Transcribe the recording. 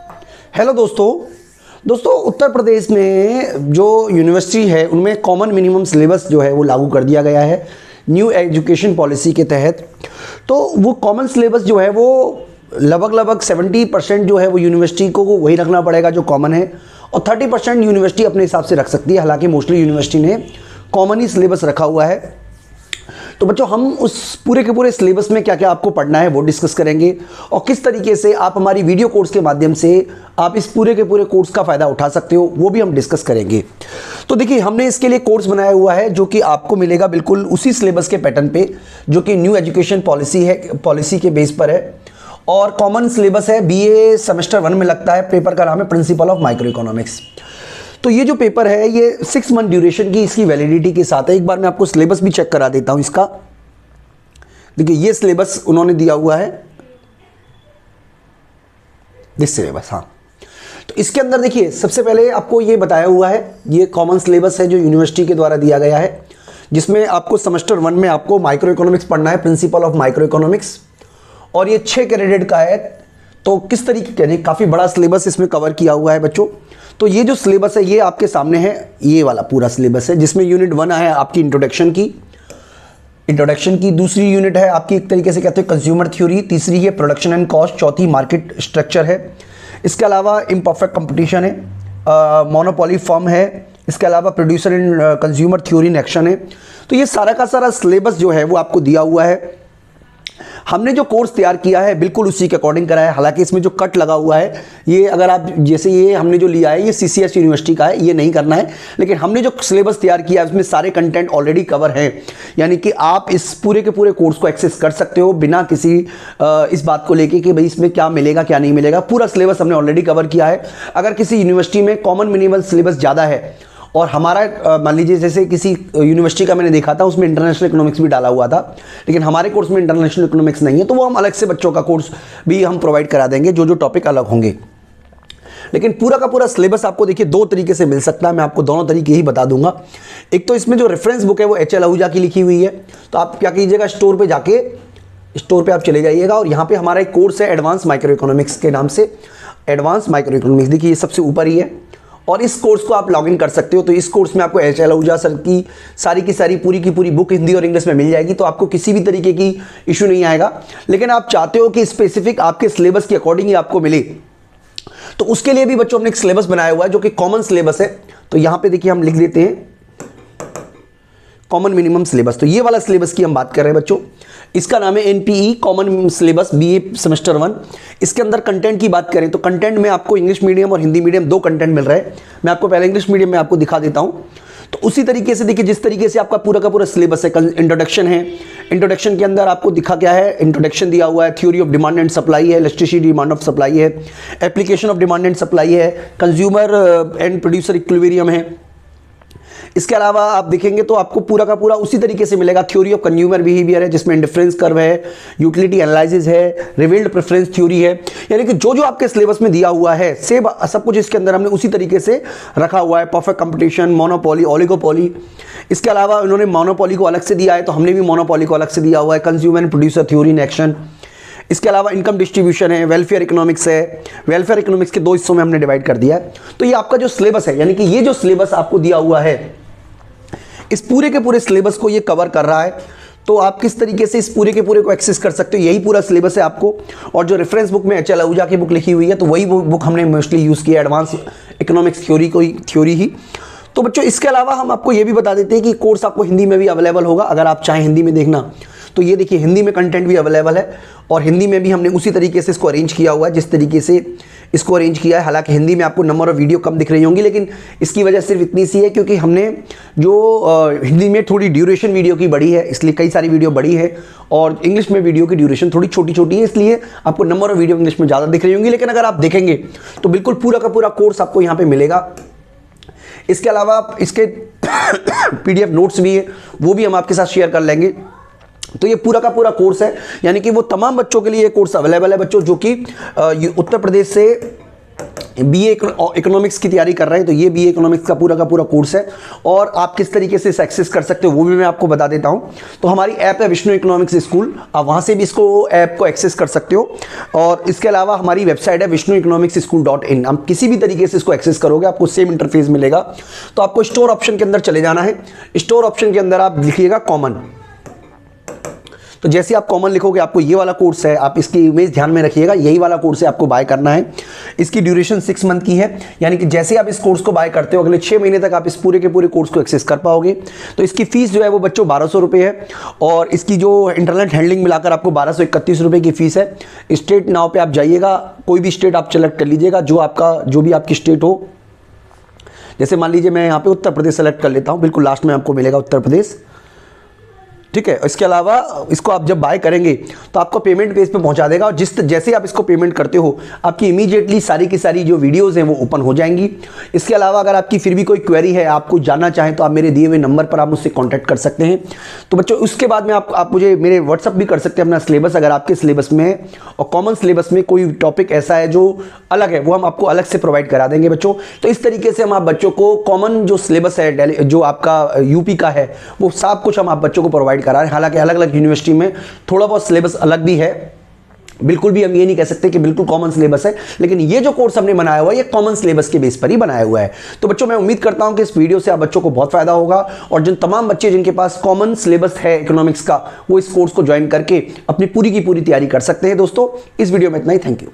Hello दोस्तों उत्तर प्रदेश में जो यूनिवर्सिटी है उनमें कॉमन मिनिमम सिलेबस जो है वो लागू कर दिया गया है न्यू एजुकेशन पॉलिसी के तहत। तो वो कॉमन सिलेबस जो है वो लगभग 70% जो है वो यूनिवर्सिटी को वही रखना पड़ेगा जो कॉमन है, और 30% यूनिवर्सिटी अपने हिसाब से रख सकती है। हालांकि मोस्टली यूनिवर्सिटी ने कॉमन ही सिलेबस रखा हुआ है। तो बच्चों हम उस पूरे के पूरे सिलेबस में क्या क्या आपको पढ़ना है वो डिस्कस करेंगे, और किस तरीके से आप हमारी वीडियो कोर्स के माध्यम से आप इस पूरे के पूरे कोर्स का फ़ायदा उठा सकते हो वो भी हम डिस्कस करेंगे। तो देखिए हमने इसके लिए कोर्स बनाया हुआ है जो कि आपको मिलेगा बिल्कुल उसी सिलेबस के पैटर्न पे जो कि न्यू एजुकेशन पॉलिसी के बेस पर है, और कॉमन सिलेबस है। बीए सेमेस्टर 1 में लगता है। पेपर का नाम है प्रिंसिपल ऑफ माइक्रो इकोनॉमिक्स। तो ये जो पेपर है ये 6 मंथ ड्यूरेशन की इसकी वैलिडिटी के साथ है। एक बार मैं आपको सिलेबस भी चेक करा देता हूं इसका। देखिए ये सिलेबस उन्होंने दिया हुआ है, दिस सिलेबस। हाँ, तो इसके अंदर देखिए सबसे पहले आपको ये बताया हुआ है, ये कॉमन सिलेबस है जो यूनिवर्सिटी के द्वारा दिया गया है, जिसमें आपको सेमेस्टर 1 में आपको माइक्रो इकोनॉमिक्स पढ़ना है, प्रिंसिपल ऑफ माइक्रो इकोनॉमिक्स, और ये 6 क्रेडिट का है। तो किस तरीके का, काफ़ी बड़ा सिलेबस इसमें कवर किया हुआ है बच्चों। तो ये जो सिलेबस है ये आपके सामने है, ये वाला पूरा सिलेबस है, जिसमें यूनिट 1 है आपकी इंट्रोडक्शन की, दूसरी यूनिट है आपकी एक तरीके से कहते हैं कंज्यूमर थ्योरी, तीसरी है प्रोडक्शन एंड कॉस्ट, चौथी मार्केट स्ट्रक्चर है। इसके अलावा इम्परफेक्ट कंपटीशन है, मोनोपोली फर्म है, इसके अलावा producer and consumer theory in action है। तो ये सारा का सारा सिलेबस जो है वो आपको दिया हुआ है। हमने जो कोर्स तैयार किया है बिल्कुल उसी के अकॉर्डिंग करा है। हालांकि इसमें जो कट लगा हुआ है ये, अगर आप जैसे ये हमने जो लिया है ये सीसीएस यूनिवर्सिटी का है, ये नहीं करना है। लेकिन हमने जो सिलेबस तैयार किया है उसमें सारे कंटेंट ऑलरेडी कवर हैं, यानी कि आप इस पूरे के पूरे कोर्स को एक्सेस कर सकते हो बिना किसी इस बात को लेके कि भाई इसमें क्या मिलेगा क्या नहीं मिलेगा। पूरा सिलेबस हमने ऑलरेडी कवर किया है। अगर किसी यूनिवर्सिटी में कॉमन मिनिमम सिलेबस ज़्यादा है और हमारा मान लीजिए जैसे किसी यूनिवर्सिटी का मैंने देखा था उसमें इंटरनेशनल इकोनॉमिक्स भी डाला हुआ था, लेकिन हमारे कोर्स में इंटरनेशनल इकोनॉमिक्स नहीं है, तो वो हम अलग से बच्चों का कोर्स भी हम प्रोवाइड करा देंगे जो टॉपिक अलग होंगे। लेकिन पूरा का पूरा सिलेबस आपको देखिए 2 तरीके से मिल सकता है। मैं आपको दोनों तरीके ही बता दूंगा। एक तो इसमें जो रेफरेंस बुक है वो एच एल आहूजा की लिखी हुई है। तो आप क्या कीजिएगा, स्टोर पे आप चले जाइएगा और यहाँ पे हमारा एक कोर्स है एडवांस माइक्रो इकोनॉमिक्स के नाम से। एडवांस माइक्रो इकोनॉमिक्स देखिए ये सबसे ऊपर ही है, और इस कोर्स को आप लॉगिन कर सकते हो। तो इस कोर्स में आपको एच एल आहूजा सर की सारी पूरी की पूरी बुक हिंदी और इंग्लिश में मिल जाएगी। तो आपको किसी भी तरीके की इशू नहीं आएगा। लेकिन आप चाहते हो कि स्पेसिफिक आपके सिलेबस के अकॉर्डिंग ही आपको मिले, तो उसके लिए भी बच्चों हमने एक सिलेबस बनाया हुआ है जो कि कॉमन सिलेबस है। तो यहां पे देखिए हम लिख देते हैं कॉमन मिनिमम सिलेबस। तो ये वाला सिलेबस की हम बात कर रहे हैं बच्चों। इसका नाम है NPE common syllabus BA semester 1। इसके अंदर कंटेंट की बात करें तो कंटेंट में आपको इंग्लिश मीडियम और हिंदी मीडियम 2 कंटेंट मिल रहा है। मैं आपको पहले इंग्लिश मीडियम में आपको दिखा देता हूं। तो उसी तरीके से देखिए जिस तरीके से आपका पूरा का पूरा सिलेबस है। इंट्रोडक्शन है, इंट्रोडक्शन के अंदर आपको दिखा क्या है, इंट्रोडक्शन दिया हुआ है, theory of demand and supply है, इलास्टिसिटी डिमांड ऑफ सप्लाई है, application of demand and supply है, कंज्यूमर एंड प्रोड्यूसर इक्विलिब्रियम है। इसके अलावा आप देखेंगे तो आपको पूरा का पूरा उसी तरीके से मिलेगा। थ्योरी ऑफ कंज्यूमर बिहेवियर है जिसमें इंडिफरेंस कर्व है, यूटिलिटी एनालिसिस है, रिवील्ड प्रेफरेंस थ्योरी है। यानी कि जो आपके सिलेबस में दिया हुआ है सब कुछ इसके अंदर हमने उसी तरीके से रखा हुआ है। Perfect competition, monopoly, oligopoly. इसके अलावा उन्होंने मोनोपोली को अलग से दिया है तो हमने भी मोनोपोली को अलग से दिया हुआ है। Consumer and producer theory in action. इसके अलावा इनकम डिस्ट्रीब्यूशन है, वेलफेयर इकोनॉमिक्स है। वेलफेयर इकोनॉमिक्स के 2 हिस्सों में हमने डिवाइड कर दिया है। तो ये आपका जो सिलेबस है, यानी कि ये जो सिलेबस आपको दिया हुआ है इस पूरे के पूरे सिलेबस को ये कवर कर रहा है। तो आप किस तरीके से इस पूरे के पूरे को एक्सेस कर सकते हो, यही पूरा सिलेबस है आपको। और जो रेफरेंस बुक में एच एल आहूजा की बुक लिखी हुई है तो वही बुक हमने मोस्टली यूज़ किया, एडवांस इकोनॉमिक्स थ्योरी ही। तो बच्चों इसके अलावा हम आपको ये भी बता देते हैं कि कोर्स आपको हिंदी में भी अवेलेबल होगा। अगर आप चाहें हिंदी में देखना तो ये देखिए हिंदी में कंटेंट भी अवेलेबल है, और हिंदी में भी हमने उसी तरीके से इसको अरेंज किया हुआ है जिस तरीके से इसको अरेंज किया है। हालांकि हिंदी में आपको नंबर ऑफ वीडियो कम दिख रही होंगी, लेकिन इसकी वजह सिर्फ इतनी सी है क्योंकि हमने जो हिंदी में थोड़ी ड्यूरेशन वीडियो की बड़ी है, इसलिए कई सारी वीडियो बड़ी है, और इंग्लिश में वीडियो की ड्यूरेशन थोड़ी छोटी है, इसलिए आपको नंबर ऑफ वीडियो इंग्लिश में ज़्यादा दिख रही होंगी। लेकिन अगर आप देखेंगे तो बिल्कुल पूरा का पूरा कोर्स आपको यहाँ पर मिलेगा। इसके अलावा इसके PDF नोट्स भी है, वो भी हम आपके साथ शेयर कर लेंगे। तो ये पूरा का पूरा कोर्स है, यानी कि वो तमाम बच्चों के लिए ये कोर्स अवेलेबल है बच्चों जो कि उत्तर प्रदेश से बीए इकोनॉमिक्स की तैयारी कर रहे हैं तो ये बीए इकोनॉमिक्स का पूरा कोर्स है, और आप किस तरीके से इसे एक्सेस कर सकते हो वो भी मैं आपको बता देता हूं। तो हमारी ऐप है विष्णु इकोनॉमिक्स स्कूल, आप वहां से भी इसको ऐप को एक्सेस कर सकते हो। और इसके अलावा हमारी वेबसाइट है vishnueconomicschool.in, आप किसी भी तरीके से इसको एक्सेस करोगे आपको सेम इंटरफेस मिलेगा। तो आपको स्टोर ऑप्शन के अंदर चले जाना है, स्टोर ऑप्शन के अंदर आप लिखिएगा कॉमन। तो जैसे आप कॉमन लिखोगे आपको ये वाला कोर्स है, आप इसकी इमेज ध्यान में रखिएगा, यही वाला कोर्स है, आपको बाय करना है। इसकी ड्यूरेशन 6 मंथ की है, यानी कि जैसे आप इस कोर्स को बाय करते हो अगले 6 महीने तक आप इस पूरे के पूरे कोर्स को एक्सेस कर पाओगे। तो इसकी फीस जो है वो बच्चों 1200 रुपये है, और इसकी जो इंटरनेट हैंडलिंग मिलाकर आपको 1231 रुपये की फीस है। स्टेट नाव पे आप जाइएगा, कोई भी स्टेट आप सेलेक्ट कर लीजिएगा, जो भी आपकी स्टेट हो। जैसे मान लीजिए मैं यहाँ पे उत्तर प्रदेश सेलेक्ट कर लेता हूँ, बिल्कुल लास्ट में आपको मिलेगा उत्तर प्रदेश, ठीक है। इसके अलावा इसको आप जब बाय करेंगे तो आपको पेमेंट पेज पे पहुंचा देगा, और जैसे आप इसको पेमेंट करते हो आपकी इमीडिएटली सारी की सारी जो वीडियोस हैं वो ओपन हो जाएंगी। इसके अलावा अगर आपकी फिर भी कोई क्वेरी है, आपको जानना चाहें, तो आप मेरे दिए हुए नंबर पर आप मुझसे कॉन्टैक्ट कर सकते हैं। तो बच्चों उसके बाद में आप मुझे मेरे व्हाट्सअप भी कर सकते हैं अपना सिलेबस, अगर आपके सिलेबस में है और कॉमन सिलेबस में कोई टॉपिक ऐसा है जो अलग है, वो हम आपको अलग से प्रोवाइड करा देंगे बच्चों। तो इस तरीके से हम आप बच्चों को कॉमन जो सिलेबस है जो आपका यूपी का है वो सब कुछ हम आप बच्चों को प्रोवाइड करा रहे हैं। हालांकि अलग अलग यूनिवर्सिटी में थोड़ा बहुत सिलेबस अलग भी है, बिल्कुल भी हम ये नहीं कह सकते कि बिल्कुल कॉमन सिलेबस है, लेकिन ये जो कोर्स हमने बनाया हुआ है ये कॉमन सिलेबस के बेस पर ही बनाया हुआ है। तो बच्चों मैं उम्मीद करता हूं कि इस वीडियो से आप बच्चों को बहुत फायदा होगा, और जिन तमाम बच्चे जिनके पास कॉमन सिलेबस है इकोनॉमिक्स का, वो इस कोर्स को ज्वाइन करके अपनी पूरी की पूरी तैयारी कर सकते हैं। दोस्तों इस वीडियो में इतना ही, थैंक यू।